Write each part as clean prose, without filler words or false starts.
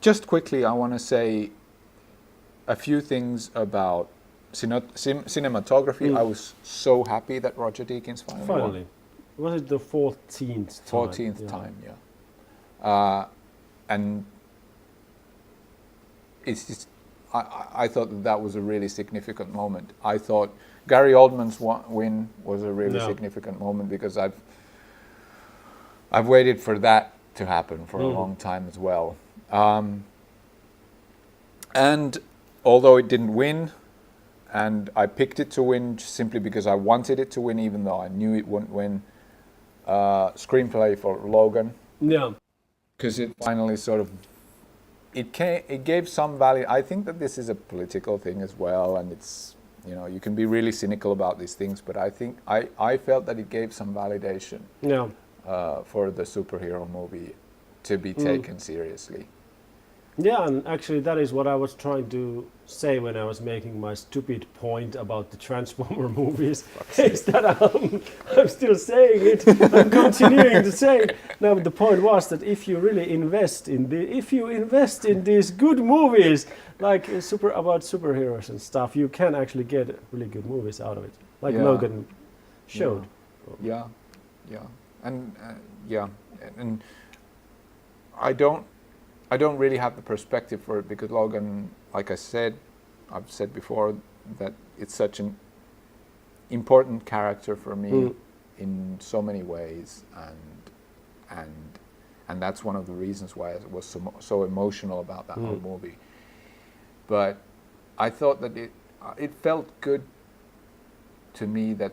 Just quickly, I want to say a few things about cinematography. I was so happy that Roger Deakins finally won. Was it the 14th time? 14th time, yeah. And it's just, I thought that that was a really significant moment. I thought Gary Oldman's win was a really significant moment because I've waited for that to happen for a long time as well. And although it didn't win, and I picked it to win simply because I wanted it to win, even though I knew it wouldn't win, screenplay for Logan. Yeah. Because it finally sort of, it gave some value. I think that this is a political thing as well, and it's, you know, you can be really cynical about these things, but I think I felt that it gave some validation for the superhero movie to be taken seriously. Yeah, and actually that is what I was trying to say when I was making my stupid point about the Transformer movies. Is that I'm still saying it, I'm continuing to say it. No, but the point was that if you really invest in these good movies, like about superheroes and stuff, you can actually get really good movies out of it, like Logan showed. Yeah, and and I don't really have the perspective for it because Logan, like I've said before, that it's such an important character for me in so many ways, and that's one of the reasons why I was so emotional about that whole movie. But I thought that it felt good to me that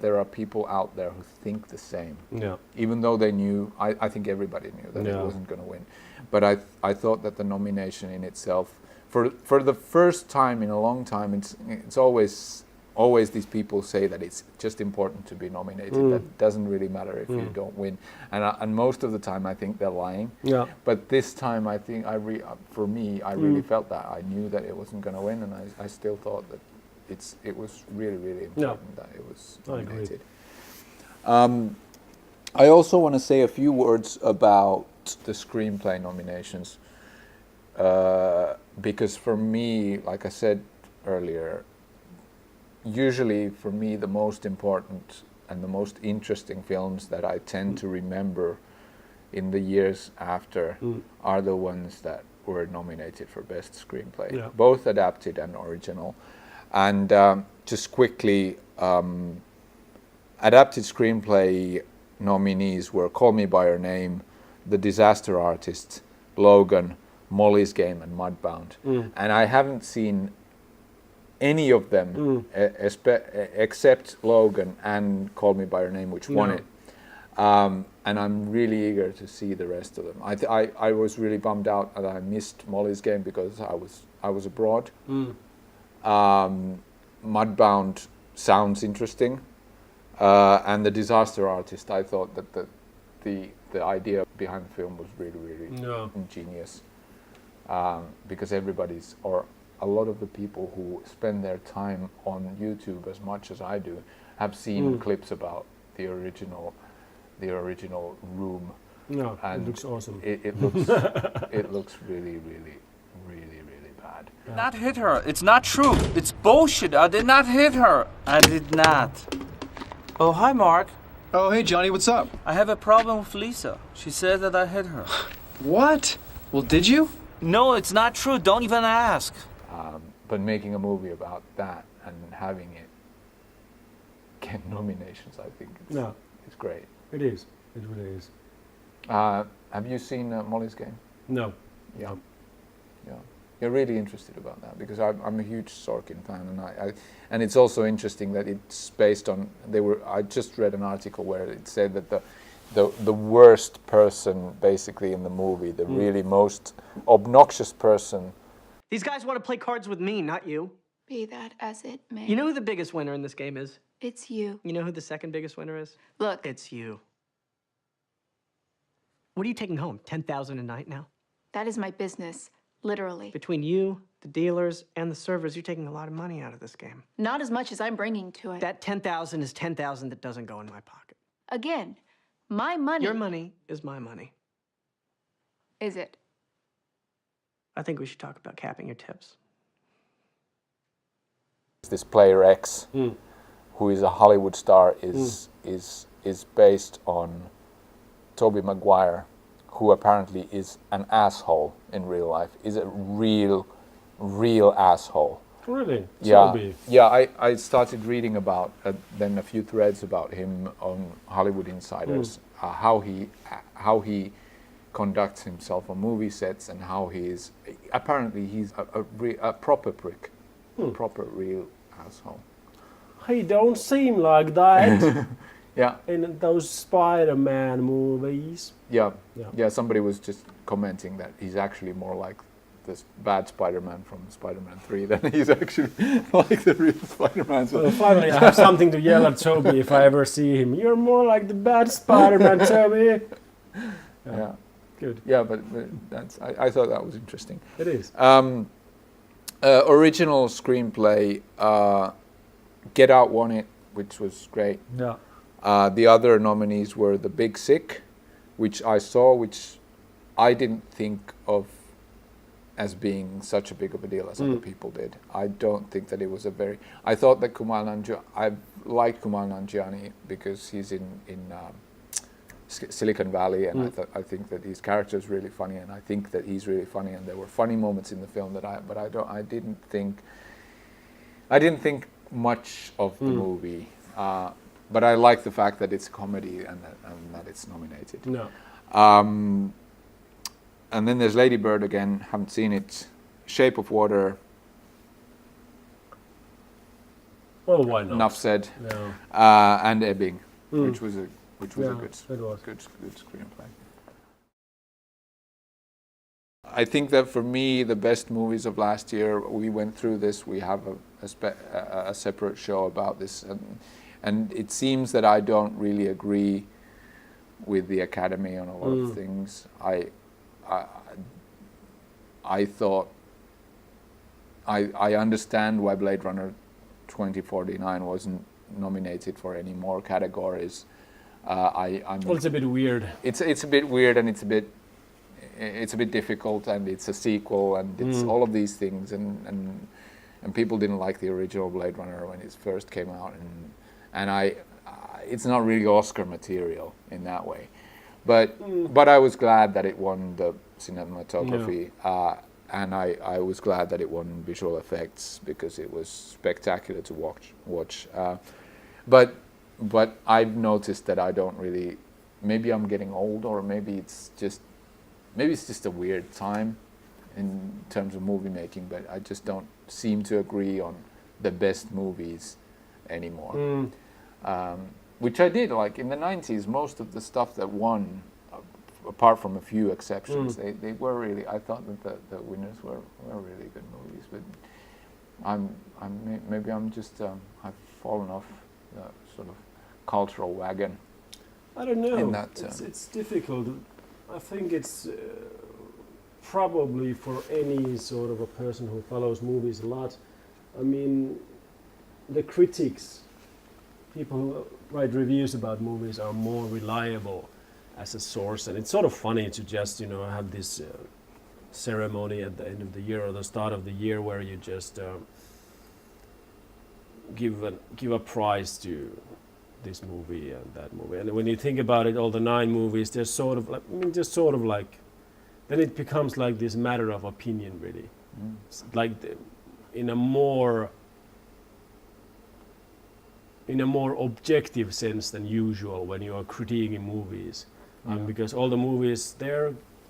there are people out there who think the same. Yeah. Even though they knew, I think everybody knew that it wasn't going to win. But I thought that the nomination in itself, for the first time in a long time, it's always these people say that it's just important to be nominated. That doesn't really matter if you don't win. And most of the time I think they're lying. Yeah. But this time I think for me I really felt that. I knew that it wasn't going to win, and I still thought that it was really, really important that it was nominated. I also want to say a few words about the screenplay nominations, because for me, like I said earlier, usually for me the most important and the most interesting films that I tend to remember in the years after are the ones that were nominated for Best Screenplay, both adapted and original. And just quickly, adapted screenplay nominees were Call Me By Your Name, The Disaster Artist, Logan, Molly's Game, and Mudbound. And I haven't seen any of them except Logan and Call Me By Your Name, which won it. And I'm really eager to see the rest of them. I was really bummed out that I missed Molly's Game because I was abroad. Mudbound sounds interesting, and The Disaster Artist, I thought that the idea behind the film was really, really ingenious, because a lot of the people who spend their time on YouTube as much as I do have seen clips about the original Room. No, and it looks awesome. It looks really, really, really, really bad. I did not hit her. It's not true. It's bullshit. I did not hit her. I did not. Oh, hi, Mark. Oh, hey, Johnny, what's up? I have a problem with Lisa. She said that I hit her. What? Well, did you? No, it's not true. Don't even ask. But making a movie about that and having it get nominations, I think it's great. It is. It really is. Have you seen Molly's Game? No. Yeah. You're really interested about that because I'm a huge Sorkin fan, and it's also interesting that it's based on I just read an article where it said that the worst person basically in the movie, the really most obnoxious person. These guys want to play cards with me, not you. Be that as it may. You know who the biggest winner in this game is? It's you. You know who the second biggest winner is? Look. It's you. What are you taking home? 10,000 a night now? That is my business, literally. Between you, the dealers, and the servers, you're taking a lot of money out of this game. Not as much as I'm bringing to it. That 10,000 is 10,000 that doesn't go in my pocket. Again, my money. Your money is my money. Is it? I think we should talk about capping your tips. This player X, who is a Hollywood star, is based on Tobey Maguire, who apparently is an asshole in real life. Is a real asshole. Really? Yeah, Toby. yeah. I started reading about then a few threads about him on Hollywood Insiders, how he conducts himself on movie sets, and how he's a proper prick, a proper real asshole. He don't seem like that Yeah, in those Spider-Man movies. yeah, Yeah. yeah. Somebody was just commenting that he's actually more like this bad Spider-Man from Spider-Man 3 than he's actually like the real Spider-Man. So Well, finally, I have something to yell at Toby if I ever see him. You're more like the bad Spider-Man, Toby. yeah, Good. yeah. But that's I thought that was interesting. It is. Original screenplay, Get Out won it, which was great. Yeah. The other nominees were The Big Sick, which I saw, which I didn't think of as being such a big of a deal as other people did. I don't think that it was a very... I thought that I liked Kumail Nanjiani because he's in Silicon Valley, and I think that his character is really funny, and I think that he's really funny, and there were funny moments in the film that I didn't think much of the movie. But I like the fact that it's a comedy and that it's nominated. No. And then there's Lady Bird again, haven't seen it. Shape of Well, why not? enough said. No. And Ebbing, which was a Yeah, good it was. screenplay. I think that for me, the best movies of last year, we went through this. We have a separate show about this, and it seems that I don't really agree with the Academy on a lot of things. I thought I understand why Blade Runner 2049 wasn't nominated for any more categories. Well, it's a bit weird. It's a bit weird, and it's a bit difficult, and it's a sequel, and it's all of these things, and people didn't like the original Blade Runner when it first came out, and it's not really Oscar material in that way, but I was glad that it won the cinematography, and I was glad that it won visual effects because it was spectacular to watch. But I've noticed that I don't really. Maybe I'm getting old, or maybe it's just a weird time in terms of movie making. But I just don't seem to agree on the best movies anymore. Which I did, like in the 90s. Most of the stuff that won, apart from a few exceptions, they were really. I thought that the winners were really good movies. But maybe I'm just I've fallen off the sort of cultural wagon. I don't know. In that, it's difficult. I think it's probably for any sort of a person who follows movies a lot. I mean, the critics, people who write reviews about movies, are more reliable as a source, and it's sort of funny to just have this ceremony at the end of the year or the start of the year where you just give a prize to this movie and that movie. And when you think about it, all the 9 movies, they're sort of like, then it becomes like this matter of opinion, really. It's like in a more objective sense than usual when you are critiquing movies, because all the movies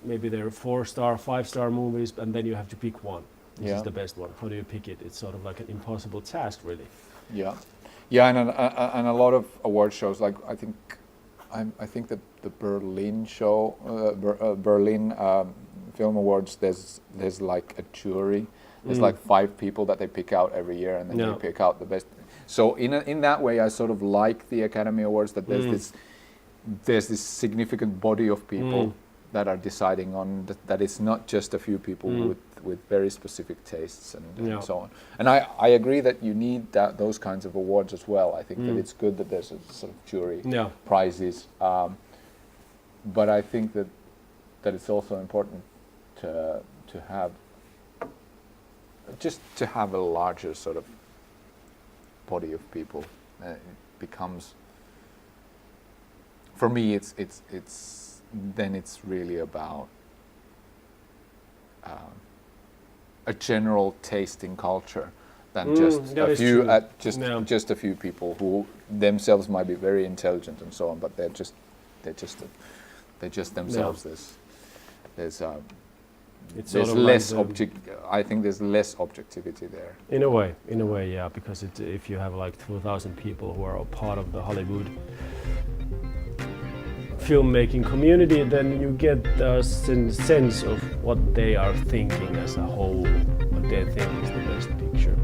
maybe they're 4-star, 5-star movies, and then you have to pick one. This is the best one. How do you pick it? It's sort of like an impossible task, really. Yeah, and a lot of award shows, like I think that the Berlin show, Berlin Film Awards, there's like a jury. There's like 5 people that they pick out every year, and then they pick out the best. So in that way, I sort of like the Academy Awards, that there's this significant body of people that are deciding on that it's not just a few people with very specific tastes and so on. And I agree that you need those kinds of awards as well. I think that it's good that there's a sort of jury prizes, but I think that it's also important to have just to have a larger sort of body of people, it becomes. For me, it's really about a general taste in culture than just a few just a few people who themselves might be very intelligent and so on, but they're just themselves. There's less I think there's less objectivity there. In a way, yeah, because if you have like 2,000 people who are a part of the Hollywood filmmaking community, then you get a sense of what they are thinking as a whole, what they think is the best picture.